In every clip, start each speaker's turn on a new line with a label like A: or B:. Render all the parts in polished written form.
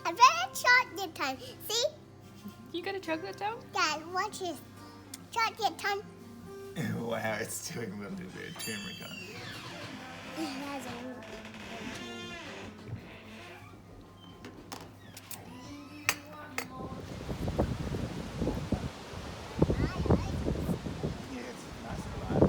A: I got a chocolate time. See?
B: You got a chocolate tongue?
A: Dad, watch this. Chocolate time.
C: Wow, it's doing a little bit of turmeric on it.
A: That's a
C: Yeah, it's nice and light.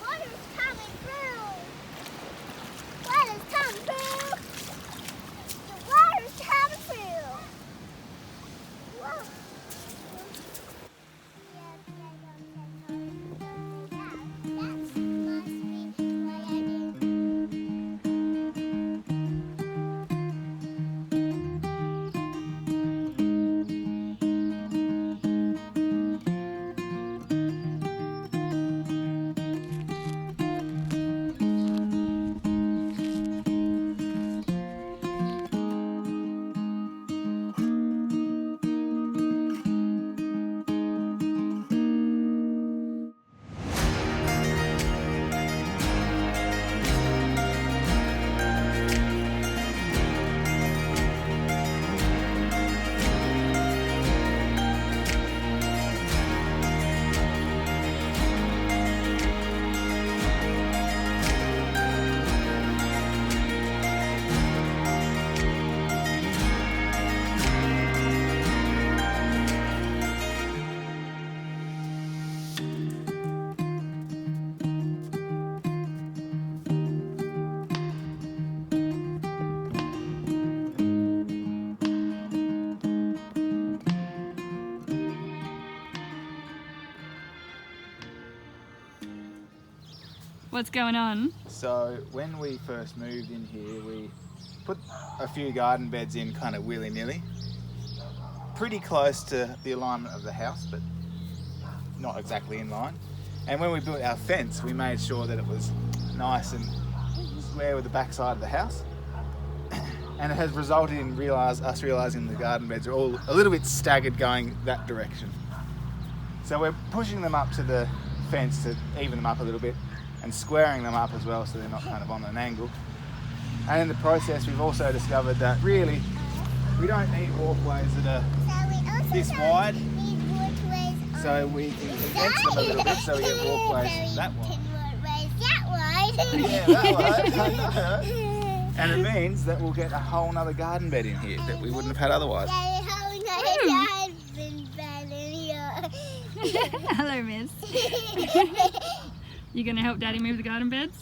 A: water's coming through. Water's coming through. The water's coming through. Whoa. That must be what I did.
B: What's going on?
C: So when we first moved in here, we put a few garden beds in kind of willy-nilly. Pretty close to the alignment of the house, but not exactly in line. And when we built our fence, we made sure that it was nice and square with the backside of the house. And it has resulted in us realising the garden beds are all a little bit staggered going that direction. So we're pushing them up to the fence to even them up a little bit and squaring them up as well so they're not kind of on an angle. And in the process, we've also discovered that really we don't need walkways that are
A: So we also
C: this
A: don't
C: wide,
A: need waterways on
C: so we can condense them a little bit so we get walkways that wide.
A: Yeah,
C: Yeah, that way. And it means that we'll get a whole nother garden bed in here that we wouldn't have had otherwise.
B: Hello, miss. You gonna help Daddy move the garden beds?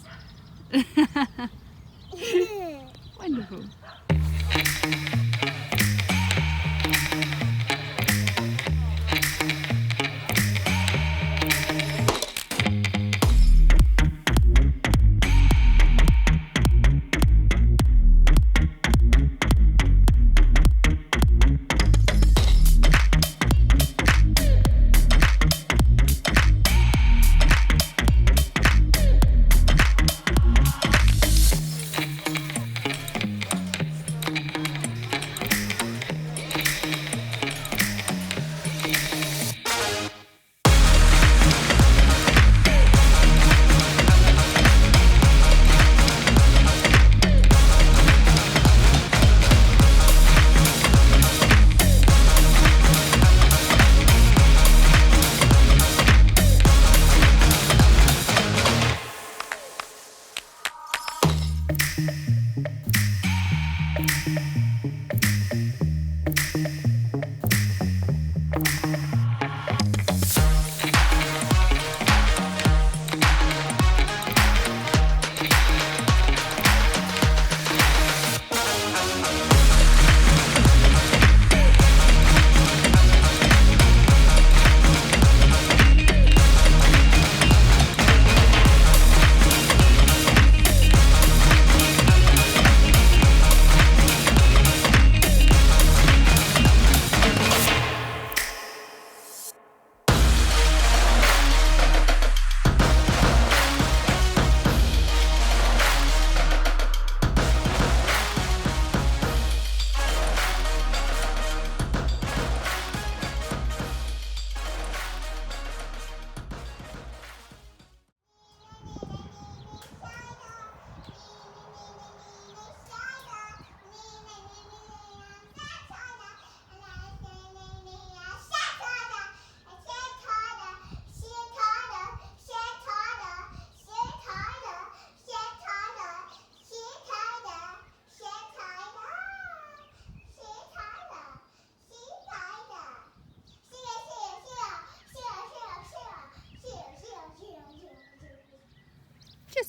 B: Wonderful.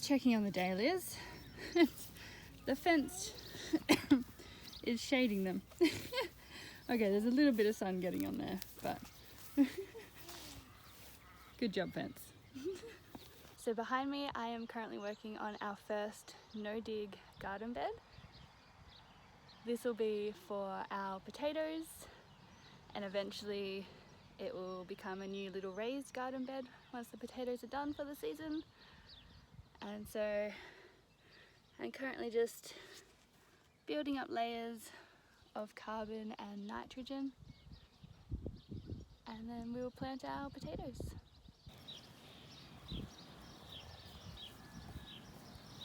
B: just checking on the dahlias. The fence is shading them. Okay, there's a little bit of sun getting on there, but good job, fence. So behind me, I am currently working on our first no-dig garden bed. This will be for our potatoes, and eventually it will become a new little raised garden bed once the potatoes are done for the season. And so I'm currently just building up layers of carbon and nitrogen, and then we will plant our potatoes.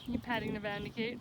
B: You patting the bandicoot?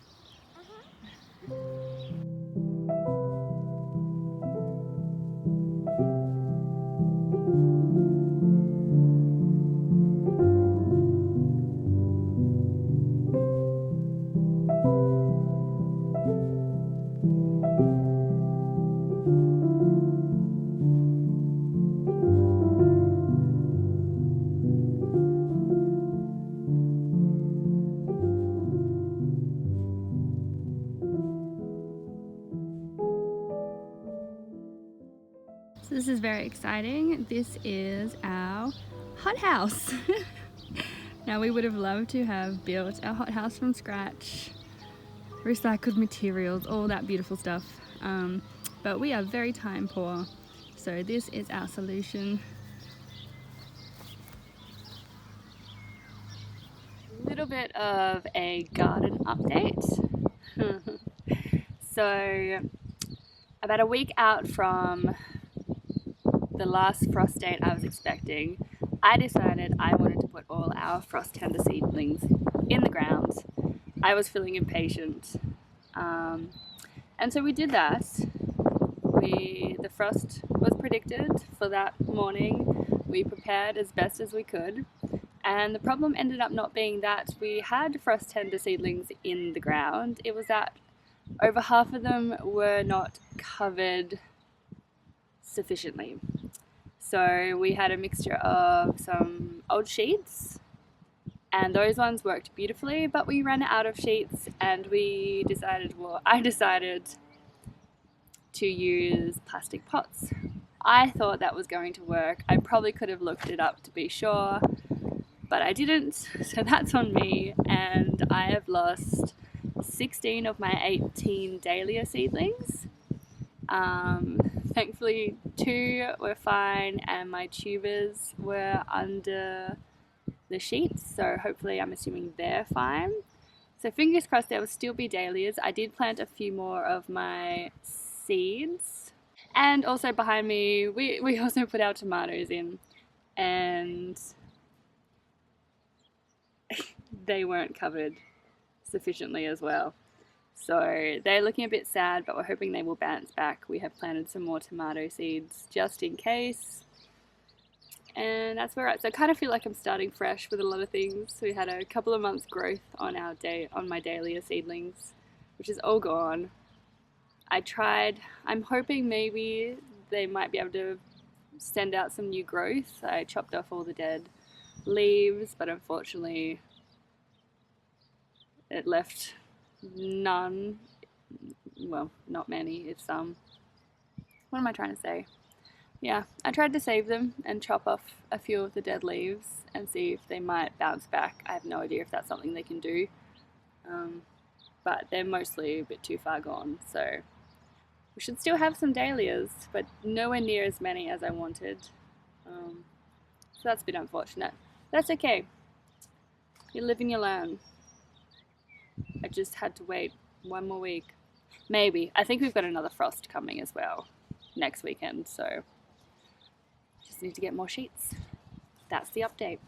B: So this is very exciting. This is our hothouse. Now we would have loved to have built our hothouse from scratch, recycled materials, all that beautiful stuff. But we are very time poor, so this is our solution. A little bit of a garden update. So about a week out from the last frost date I was expecting, I decided I wanted to put all our frost tender seedlings in the ground. I was feeling impatient, and so we did that. The frost was predicted for that morning. We prepared as best as we could, and the problem ended up not being that we had frost tender seedlings in the ground. It was that over half of them were not covered sufficiently. So we had a mixture of some old sheets, and those ones worked beautifully, but we ran out of sheets, and I decided to use plastic pots. I thought that was going to work. I probably could have looked it up to be sure, but I didn't, so that's on me, and I have lost 16 of my 18 dahlia seedlings. Thankfully 2 were fine, and my tubers were under the sheets, so hopefully I'm assuming they're fine. So fingers crossed there will still be dahlias. I did plant a few more of my seeds, and also behind me we also put our tomatoes in, and they weren't covered sufficiently as well. So they're looking a bit sad, but we're hoping they will bounce back. We have planted some more tomato seeds just in case. And that's where we're at. So I kind of feel like I'm starting fresh with a lot of things. We had a couple of months growth on my dahlia seedlings, which is all gone. I'm hoping maybe they might be able to send out some new growth. I chopped off all the dead leaves, but unfortunately it left none, well, not many, it's some. What am I trying to say? Yeah, I tried to save them and chop off a few of the dead leaves and see if they might bounce back. I have no idea if that's something they can do, but they're mostly a bit too far gone, so we should still have some dahlias, but nowhere near as many as I wanted. So that's a bit unfortunate. That's okay. You live and you learn. I just had to wait one more week. Maybe. I think we've got another frost coming as well next weekend, so just need to get more sheets. That's the update.